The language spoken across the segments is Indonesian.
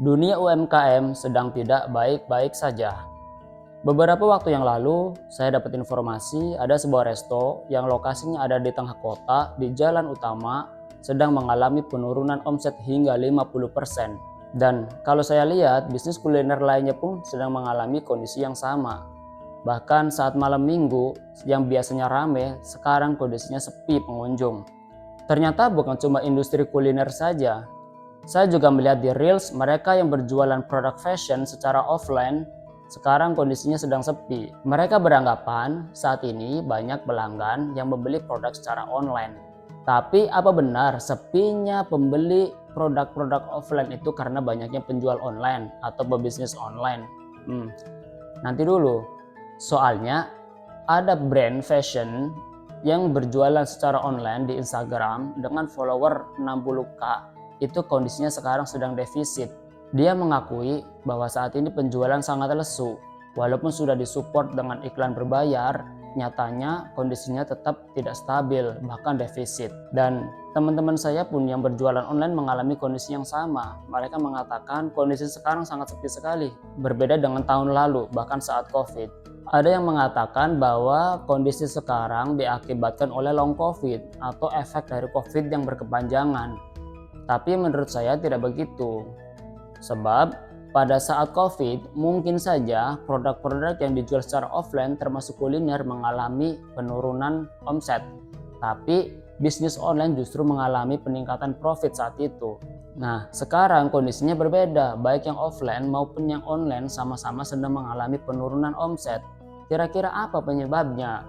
Dunia UMKM sedang tidak baik-baik saja. Beberapa waktu yang lalu, saya dapat informasi ada sebuah resto yang lokasinya ada di tengah kota di jalan utama sedang mengalami penurunan omset hingga 50%. Dan kalau saya lihat, bisnis kuliner lainnya pun sedang mengalami kondisi yang sama. Bahkan saat malam minggu yang biasanya rame, sekarang kondisinya sepi pengunjung. Ternyata bukan cuma industri kuliner saja. Saya juga melihat di Reels mereka yang berjualan produk fashion secara offline sekarang kondisinya sedang sepi. Mereka beranggapan saat ini banyak pelanggan yang membeli produk secara online. Tapi apa benar sepinya pembeli produk-produk offline itu karena banyaknya penjual online atau pebisnis online? Nanti dulu. Soalnya ada brand fashion yang berjualan secara online di Instagram dengan follower 60k. Itu kondisinya sekarang sedang defisit. Dia mengakui bahwa saat ini penjualan sangat lesu. Walaupun sudah disupport dengan iklan berbayar, nyatanya kondisinya tetap tidak stabil, bahkan defisit. Dan teman-teman saya pun yang berjualan online mengalami kondisi yang sama. Mereka mengatakan kondisi sekarang sangat sepi sekali, berbeda dengan tahun lalu, bahkan saat COVID. Ada yang mengatakan bahwa kondisi sekarang diakibatkan oleh long COVID atau efek dari COVID yang berkepanjangan. Tapi menurut saya tidak begitu. Sebab pada saat COVID mungkin saja produk-produk yang dijual secara offline termasuk kuliner mengalami penurunan omset. Tapi bisnis online justru mengalami peningkatan profit saat itu. Nah, sekarang kondisinya berbeda, baik yang offline maupun yang online sama-sama sedang mengalami penurunan omset. Kira-kira apa penyebabnya?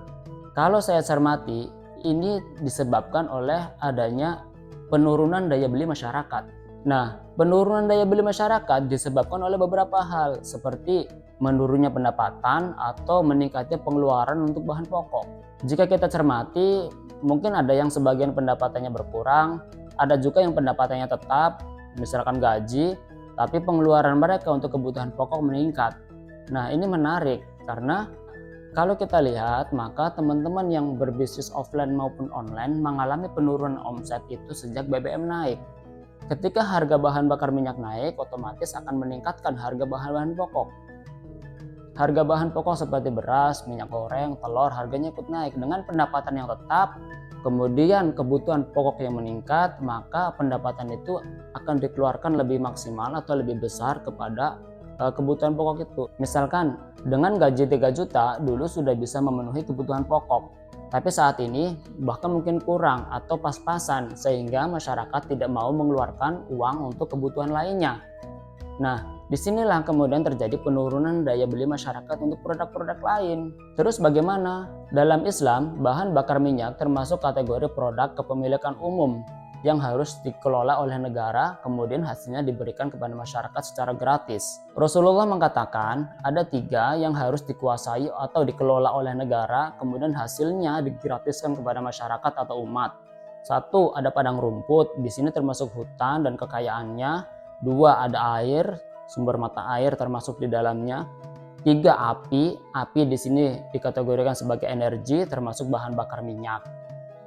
Kalau saya cermati, ini disebabkan oleh adanya penurunan daya beli masyarakat. Nah, penurunan daya beli masyarakat disebabkan oleh beberapa hal seperti menurunnya pendapatan atau meningkatnya pengeluaran untuk bahan pokok. Jika kita cermati, mungkin ada yang sebagian pendapatannya berkurang, ada juga yang pendapatannya tetap, misalkan gaji, tapi pengeluaran mereka untuk kebutuhan pokok meningkat. Nah, ini menarik karena kalau kita lihat, maka teman-teman yang berbisnis offline maupun online mengalami penurunan omset itu sejak BBM naik. Ketika harga bahan bakar minyak naik, otomatis akan meningkatkan harga bahan-bahan pokok. Harga bahan pokok seperti beras, minyak goreng, telur, harganya ikut naik. Dengan pendapatan yang tetap, kemudian kebutuhan pokok yang meningkat, maka pendapatan itu akan dikeluarkan lebih maksimal atau lebih besar kepada kebutuhan pokok itu. Misalkan dengan gaji 3 juta dulu sudah bisa memenuhi kebutuhan pokok, tapi saat ini bahkan mungkin kurang atau pas-pasan sehingga masyarakat tidak mau mengeluarkan uang untuk kebutuhan lainnya. Nah, disinilah kemudian terjadi penurunan daya beli masyarakat untuk produk-produk lain. Terus bagaimana? Dalam Islam, bahan bakar minyak termasuk kategori produk kepemilikan umum yang harus dikelola oleh negara, kemudian hasilnya diberikan kepada masyarakat secara gratis. Rasulullah mengatakan ada 3 yang harus dikuasai atau dikelola oleh negara, kemudian hasilnya digratiskan kepada masyarakat atau umat. 1, ada padang rumput, di sini termasuk hutan dan kekayaannya. 2, ada air, sumber mata air termasuk di dalamnya. 3, api di sini dikategorikan sebagai energi termasuk bahan bakar minyak.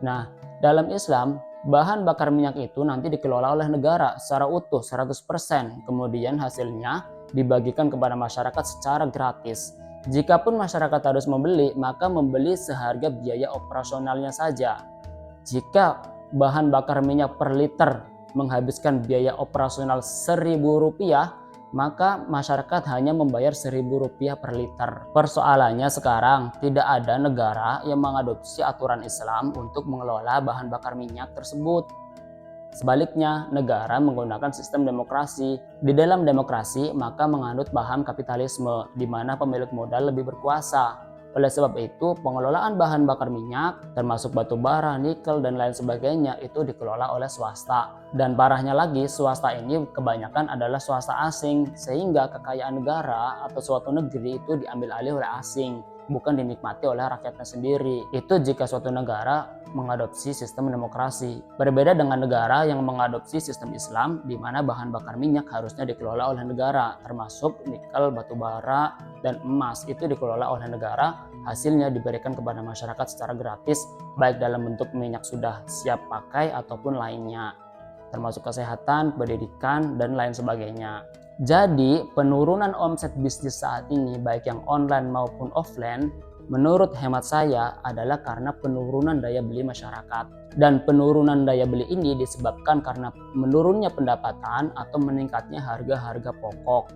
Nah, dalam Islam, bahan bakar minyak itu nanti dikelola oleh negara secara utuh 100%, kemudian hasilnya dibagikan kepada masyarakat secara gratis. Jikapun masyarakat harus membeli, maka membeli seharga biaya operasionalnya saja. Jika bahan bakar minyak per liter menghabiskan biaya operasional Rp1.000, maka masyarakat hanya membayar Rp1.000 per liter. Persoalannya sekarang tidak ada negara yang mengadopsi aturan Islam untuk mengelola bahan bakar minyak tersebut. Sebaliknya, negara menggunakan sistem demokrasi. Di dalam demokrasi, maka menganut paham kapitalisme, di mana pemilik modal lebih berkuasa. Oleh sebab itu, pengelolaan bahan bakar minyak, termasuk batu bara, nikel, dan lain sebagainya, itu dikelola oleh swasta. Dan parahnya lagi, swasta ini kebanyakan adalah swasta asing, sehingga kekayaan negara atau suatu negeri itu diambil alih oleh asing, bukan dinikmati oleh rakyatnya sendiri. Itu jika suatu negara mengadopsi sistem demokrasi. Berbeda dengan negara yang mengadopsi sistem Islam, di mana bahan bakar minyak harusnya dikelola oleh negara, termasuk nikel, batu bara, dan emas itu dikelola oleh negara, hasilnya diberikan kepada masyarakat secara gratis, baik dalam bentuk minyak sudah siap pakai ataupun lainnya. termasuk kesehatan, pendidikan, dan lain sebagainya. Jadi, penurunan omset bisnis saat ini, baik yang online maupun offline, menurut hemat saya adalah karena penurunan daya beli masyarakat. Dan penurunan daya beli ini disebabkan karena menurunnya pendapatan atau meningkatnya harga-harga pokok.